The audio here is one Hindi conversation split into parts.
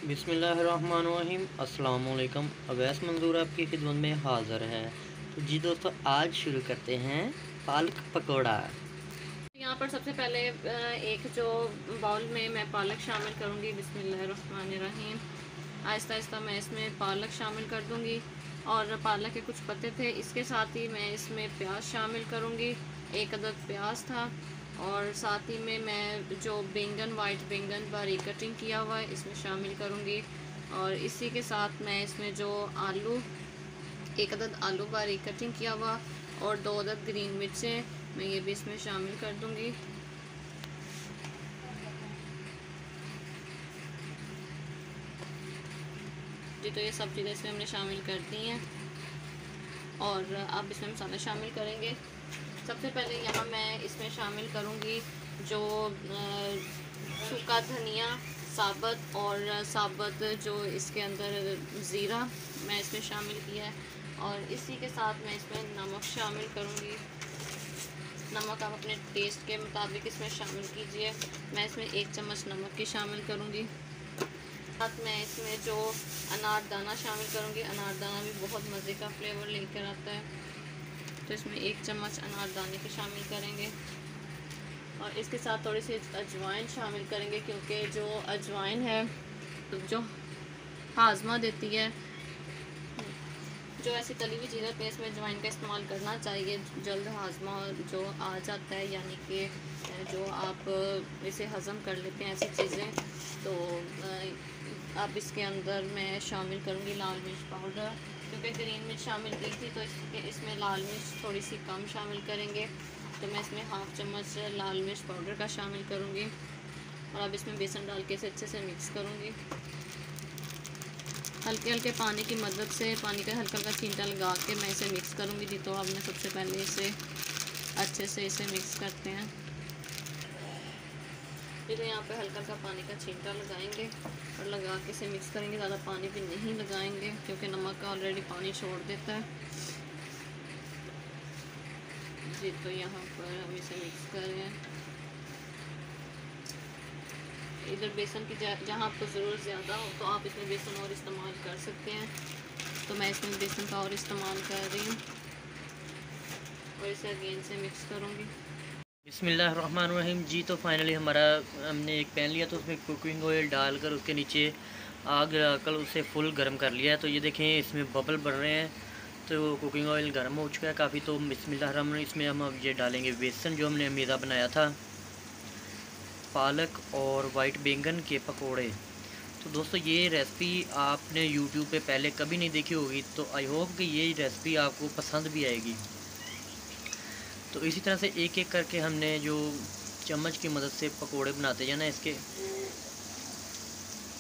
बिस्मिल्लाहिर्रहमानिर्रहीम। अस्सलाम वालेकुम। अवैस मंजूर आपकी खिदमत में हाज़िर है। तो जी दोस्तों, आज शुरू करते हैं पालक पकौड़ा। यहाँ पर सबसे पहले एक जो बाउल में मैं पालक शामिल करूँगी। बिस्मिल्लाहिर्रहमानिर्रहीम। आहिस्ता आहिस्ता मैं इसमें पालक शामिल कर दूँगी और पालक के कुछ पत्ते थे, इसके साथ ही मैं इसमें प्याज शामिल करूँगी। एक अदद प्याज था और साथ ही में मैं जो बैंगन, वाइट बैंगन बारीक कटिंग किया हुआ है इसमें शामिल करूँगी। और इसी के साथ मैं इसमें जो आलू, एक अदद आलू बारीक कटिंग किया हुआ और 2 अदद ग्रीन मिर्चें मैं ये भी इसमें शामिल कर दूँगी। जी, तो ये सब चीज़ें इसमें हमने शामिल कर दी हैं और अब इसमें मसाले शामिल करेंगे। सबसे पहले यहाँ मैं इसमें शामिल करूँगी जो सूखा धनिया साबुत और साबुत जो इसके अंदर ज़ीरा मैं इसमें शामिल किया है। और इसी के साथ मैं इसमें नमक शामिल करूँगी। नमक आप अपने टेस्ट के मुताबिक इसमें शामिल कीजिए। मैं इसमें 1 चम्मच नमक की शामिल करूँगी। साथ मैं इसमें जो अनारदाना शामिल करूँगी। अनारदाना भी बहुत मज़े का फ्लेवर लेकर आता है, तो इसमें 1 चम्मच अनारदाने की शामिल करेंगे। और इसके साथ थोड़ी सी अजवाइन शामिल करेंगे, क्योंकि जो अजवाइन है जो हाजमा देती है, जो ऐसी तली हुई चीज़ें होती है इसमें अजवाइन का इस्तेमाल करना चाहिए। जल्द हाजमा जो आ जाता है, यानी कि जो आप इसे हज़म कर लेते हैं ऐसी चीज़ें, तो अब इसके अंदर मैं शामिल करूँगी लाल मिर्च पाउडर। क्योंकि ग्रीन मिर्च शामिल की थी तो इसमें लाल मिर्च थोड़ी सी कम शामिल करेंगे, तो मैं इसमें 1/2 चम्मच लाल मिर्च पाउडर का शामिल करूँगी। और अब इसमें बेसन डाल के इसे अच्छे से मिक्स करूँगी। हल्के हल्के पानी की मदद से, पानी का हल्का हल्का छींटा लगा के मैं इसे मिक्स करूँगी। जी, तो अब मैं सबसे पहले इसे अच्छे से इसे मिक्स करते हैं। फिर यहाँ पे हल्का हल्का पानी का छींटा लगाएंगे और लगा के इसे मिक्स करेंगे। ज़्यादा पानी भी नहीं लगाएंगे क्योंकि नमक का ऑलरेडी पानी छोड़ देता है। जी, तो यहाँ पर हम इसे मिक्स कर रहे हैं। इधर बेसन की जहाँ आपको ज़रूरत ज़्यादा हो तो आप इसमें बेसन और इस्तेमाल कर सकते हैं, तो मैं इसमें बेसन का और इस्तेमाल कर रही हूँ और इसे अगेन से मिक्स करूँगी। बिस्मिल्लाहिर्रहमानिर्रहीम। जी, तो फाइनली हमने एक पैन लिया, तो उसमें कुकिंग ऑयल डालकर उसके नीचे आग लगाकर उसे फुल गर्म कर लिया है। तो ये देखें, इसमें बबल बढ़ रहे हैं, तो कुकिंग ऑयल गर्म हो चुका है काफ़ी। तो बिस्मिल्लाहिर्रहमानिर्रहीम, इसमें हम अब ये डालेंगे बेसन जो हमने मैदा बनाया था, पालक और वाइट बैंगन के पकोड़े। तो दोस्तों, ये रेसिपी आपने यूट्यूब पे पहले कभी नहीं देखी होगी, तो आई होप कि ये रेसिपी आपको पसंद भी आएगी। तो इसी तरह से एक एक करके हमने जो चम्मच की मदद से पकोड़े बनाते हैं ना इसके,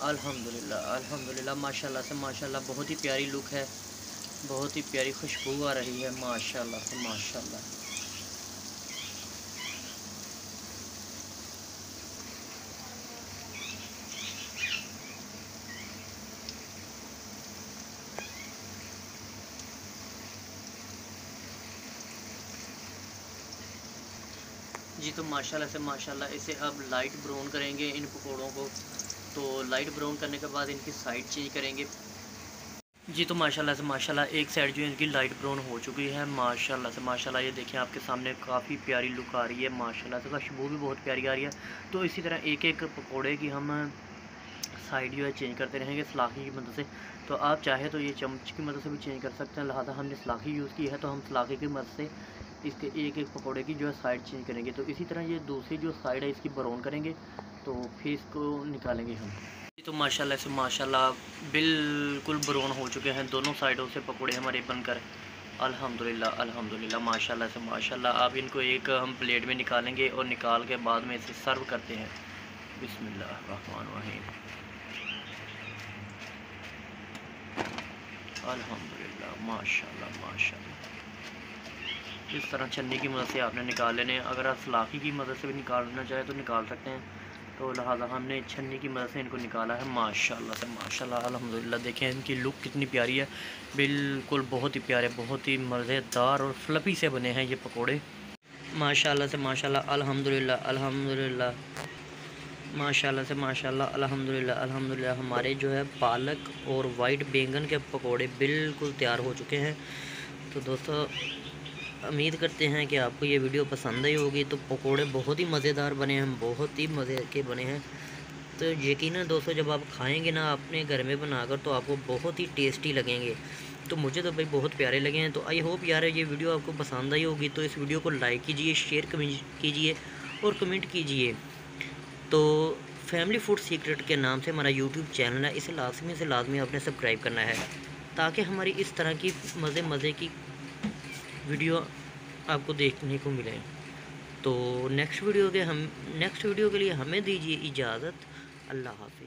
अल्हम्दुलिल्लाह अल्हम्दुलिल्लाह, माशाल्लाह से माशाल्लाह, बहुत ही प्यारी लुक है, बहुत ही प्यारी खुशबू आ रही है, माशाल्लाह से माशाल्लाह। जी, तो माशाल्लाह से माशाल्लाह, इसे अब लाइट ब्राउन करेंगे इन पकोड़ों को। तो लाइट ब्राउन करने के बाद इनकी साइड चेंज करेंगे। जी, तो माशाल्लाह से माशाल्लाह, एक साइड जो है इनकी लाइट ब्राउन हो चुकी है, माशाल्लाह से माशाल्लाह। ये देखिए, आपके सामने काफ़ी प्यारी लुक आ रही है, माशाल्लाह से खुशबू भी बहुत प्यारी आ रही है। तो इसी तरह एक एक पकोड़े की हम साइड जो है चेंज करते रहेंगे सलाखी की मदद से। तो आप चाहे तो ये चम्मच की मदद से भी चेंज कर सकते हैं, लिहाजा हमने सलाखी यूज़ की है, तो हम सलाखी की मदद से इसके एक एक पकोड़े की जो है साइड चेंज करेंगे। तो इसी तरह ये दूसरी जो साइड है इसकी ब्राउन करेंगे, तो फिर इसको निकालेंगे हम। तो माशाल्लाह से माशाल्लाह, बिल्कुल ब्राउन हो चुके हैं दोनों साइडों से पकोड़े हमारे बनकर, अल्हम्दुलिल्लाह अल्हम्दुलिल्लाह, माशाल्लाह से माशाल्लाह। अब इनको एक हम प्लेट में निकालेंगे और निकाल के बाद में इसे सर्व करते हैं। बिस्मिल्लाहिर्रहमानिर्रहीम, अल्हम्दुलिल्लाह, माशाल्लाह माशाल्लाह। इस तरह छन्नी की मदद से आपने निकाल लेने हैं। अगर आप सलाखी की मदद से भी निकालना चाहें तो निकाल सकते हैं, तो लिहाजा हमने छन्नी की मदद से इनको निकाला है, माशाल्लाह से माशाल्लाह, अल्हम्दुलिल्लाह। देखें इनकी लुक कितनी प्यारी है, बिल्कुल बहुत ही प्यारे, बहुत ही मज़ेदार और फ्लफ़ी से बने हैं ये पकोड़े, माशाल्लाह से माशाल्लाह, अल्हम्दुलिल्लाह अल्हम्दुलिल्लाह, माशाल्लाह से माशाल्लाह, अल्हम्दुलिल्लाह अल्हम्दुलिल्लाह हमारे जो है पालक और वाइट बैंगन के पकोड़े बिल्कुल तैयार हो चुके हैं। तो दोस्तों उम्मीद करते हैं कि आपको ये वीडियो पसंद आई होगी। तो पकोड़े बहुत ही मज़ेदार बने हैं, बहुत ही मज़े के बने हैं। तो यकीनन दोस्तों जब आप खाएंगे ना अपने घर में बनाकर तो आपको बहुत ही टेस्टी लगेंगे। तो मुझे तो भाई बहुत प्यारे लगे हैं। तो आई होप यार ये वीडियो आपको पसंद आई होगी। तो इस वीडियो को लाइक कीजिए, शेयर कीजिए और कमेंट कीजिए। तो फैमिली फूड सीक्रेट के नाम से हमारा यूट्यूब चैनल है, इसे लाजमी आपने सब्सक्राइब करना है ताकि हमारी इस तरह की मज़े की वीडियो आपको देखने को मिले। तो नेक्स्ट वीडियो के लिए हमें दीजिए इजाज़त। अल्लाह हाफ़िज़।